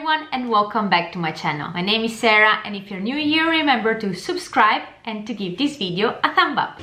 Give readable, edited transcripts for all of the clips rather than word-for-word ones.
everyone and welcome back to my channel. My name is Sarah, and if you're new here, remember to subscribe and to give this video a thumb up.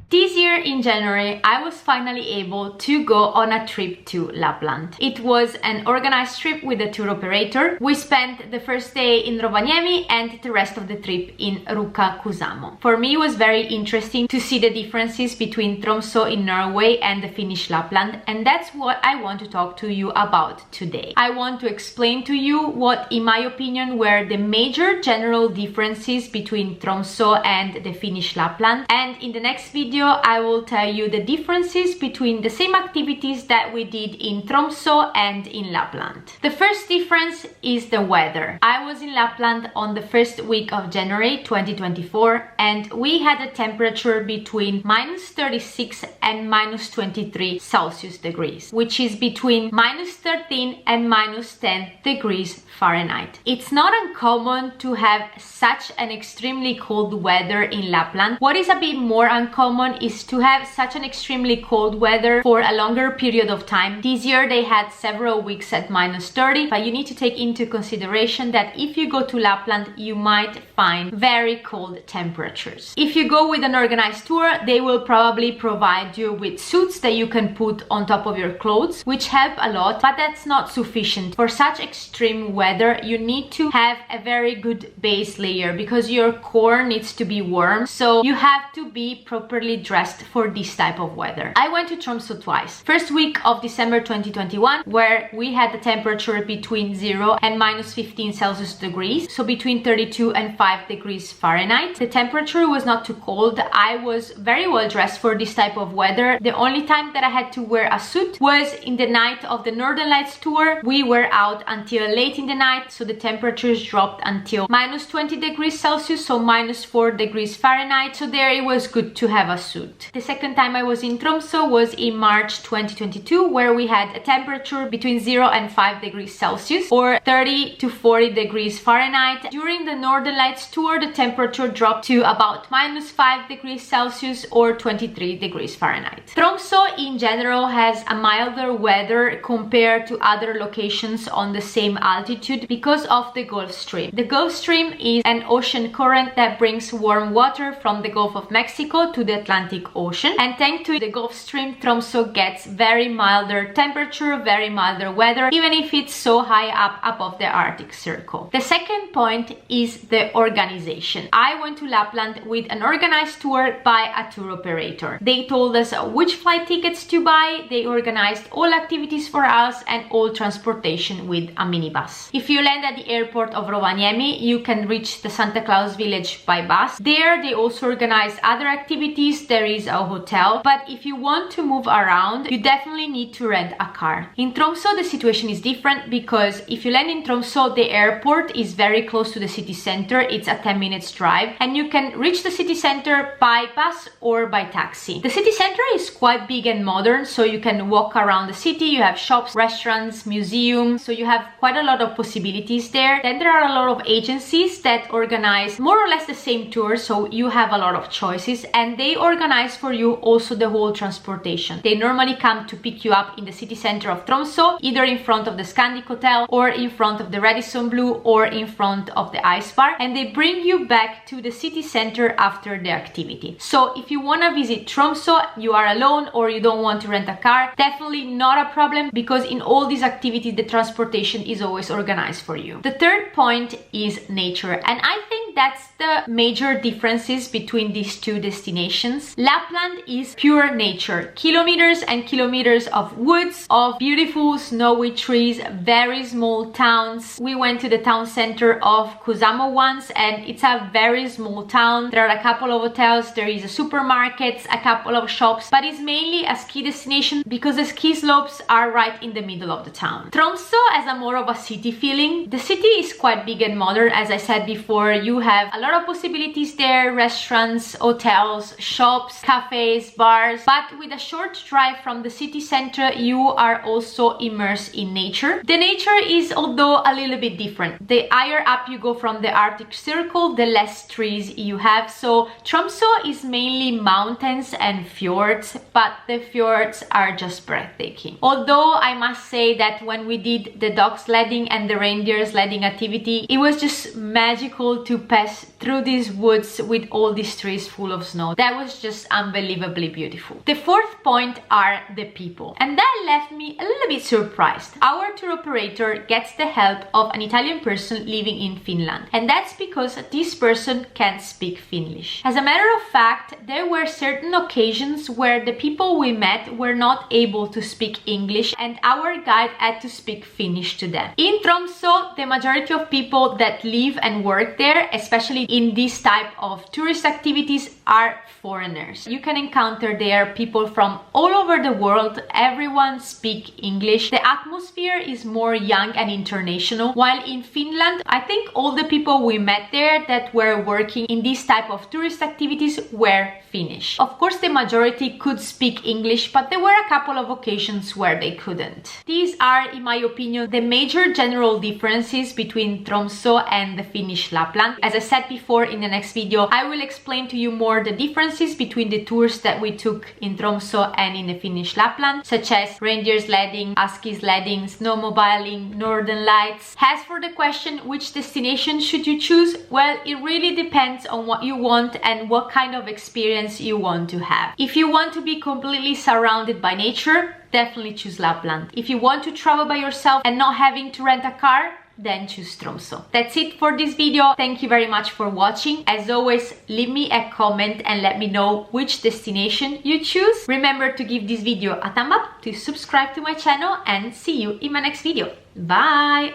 This year in January, I was finally able to go on a trip to Lapland. It was an organized trip with a tour operator. We spent the first day in Rovaniemi and the rest of the trip in Ruka-Kuusamo. For me, it was very interesting to see the differences between Tromsø in Norway and the Finnish Lapland, and that's what I want to talk to you about today. I want to explain to you what, in my opinion, were the major general differences between Tromsø and the Finnish Lapland, and in the next video I will tell you the differences between the same activities that we did in Tromsø and in Lapland. The first difference is the weather. I was in Lapland on the first week of January 2024 and we had a temperature between -36 and -23 Celsius degrees, which is between -13 and -10 degrees Fahrenheit. It's not uncommon to have such an extremely cold weather in Lapland. What is a bit more uncommon is to have such an extremely cold weather for a longer period of time. This year they had several weeks at -30, but you need to take into consideration that if you go to Lapland, you might find very cold temperatures. If you go with an organized tour, they will probably provide you with suits that you can put on top of your clothes, which help a lot, but that's not sufficient. For such extreme weather, you need to have a very good base layer because your core needs to be warm, so you have to be properly dressed for this type of weather. I went to Tromsø twice. First week of December 2021, where we had the temperature between 0 and -15 Celsius degrees, so between 32 and 5 degrees Fahrenheit. The temperature was not too cold. I was very well dressed for this type of weather. The only time that I had to wear a suit was in the night of the Northern Lights tour. We were out until late in the night, so the temperatures dropped until -20 degrees Celsius, so -4 degrees Fahrenheit, so there it was good to have a suit. The second time I was in Tromsø was in March 2022, where we had a temperature between 0 and 5 degrees Celsius or 30 to 40 degrees Fahrenheit. During the Northern Lights tour, the temperature dropped to about -5 degrees Celsius or 23 degrees Fahrenheit. Tromsø in general has a milder weather compared to other locations on the same altitude because of the Gulf Stream. The Gulf Stream is an ocean current that brings warm water from the Gulf of Mexico to the Atlantic Ocean, and thanks to the Gulf Stream, Tromsø gets very milder temperature, very milder weather, even if it's so high up above the Arctic Circle. The second point is the organization. I went to Lapland with an organized tour by a tour operator. They told us which flight tickets to buy, they organized all activities for us and all transportation with a minibus. If you land at the airport of Rovaniemi, you can reach the Santa Claus village by bus. There they also organize other activities. There is a hotel, but if you want to move around, you definitely need to rent a car. In Tromsø, the situation is different because if you land in Tromsø, the airport is very close to the city center. It's a 10 minutes drive, and you can reach the city center by bus or by taxi. The city center is quite big and modern, so you can walk around the city. You have shops, restaurants, museums, so you have quite a lot of possibilities there. Then there are a lot of agencies that organize more or less the same tour, so you have a lot of choices, and they organize for you also the whole transportation. They normally come to pick you up in the city center of Tromsø, either in front of the Scandic Hotel or in front of the Radisson Blu or in front of the ice bar, and they bring you back to the city center after the activity. So if you want to visit Tromsø, you are alone or you don't want to rent a car, definitely not a problem, because in all these activities the transportation is always organized for you. The third point is nature, and I think that's the major differences between these two destinations. Lapland is pure nature, kilometers and kilometers of woods, of beautiful snowy trees, very small towns. We went to the town center of Kuusamo once, and it's a very small town. There are a couple of hotels, there is a supermarket, a couple of shops, but it's mainly a ski destination because the ski slopes are right in the middle of the town. Tromsø has a more of a city feeling. The city is quite big and modern, as I said before. You have a lot of possibilities there, restaurants, hotels, shops, cafes, bars, but with a short drive from the city center, you are also immersed in nature. The nature is although a little bit different. The higher up you go from the Arctic Circle, the less trees you have. So Tromsø is mainly mountains and fjords, but the fjords are just breathtaking. Although I must say that when we did the dog sledding and the reindeer sledding activity, it was just magical to pass through these woods with all these trees full of snow. That was just unbelievably beautiful. The fourth point are the people, and that left me a little bit surprised. Our tour operator gets the help of an Italian person living in Finland, and that's because this person can't speak Finnish. As a matter of fact, there were certain occasions where the people we met were not able to speak English and our guide had to speak Finnish to them. In Tromsø, the majority of people that live and work there, especially in this type of tourist activities, are foreigners. You can encounter there people from all over the world. Everyone speaks English. The atmosphere is more young and international, while in Finland, I think all the people we met there that were working in this type of tourist activities were Finnish. Of course, the majority could speak English, but there were a couple of occasions where they couldn't. These are, in my opinion, the major general differences between Tromsø and the Finnish Lapland. As I said before, in the next video, I will explain to you more the differences between the tours that we took in Tromsø and in the Finnish Lapland, such as reindeer sledding, ski sledding, snowmobiling, northern lights. As for the question, which destination should you choose? Well, it really depends on what you want and what kind of experience you want to have. If you want to be completely surrounded by nature, definitely choose Lapland. If you want to travel by yourself and not having to rent a car, then choose Tromsø. That's it for this video. Thank you very much for watching. As always, leave me a comment and let me know which destination you choose. Remember to give this video a thumb up, to subscribe to my channel, and see you in my next video. Bye!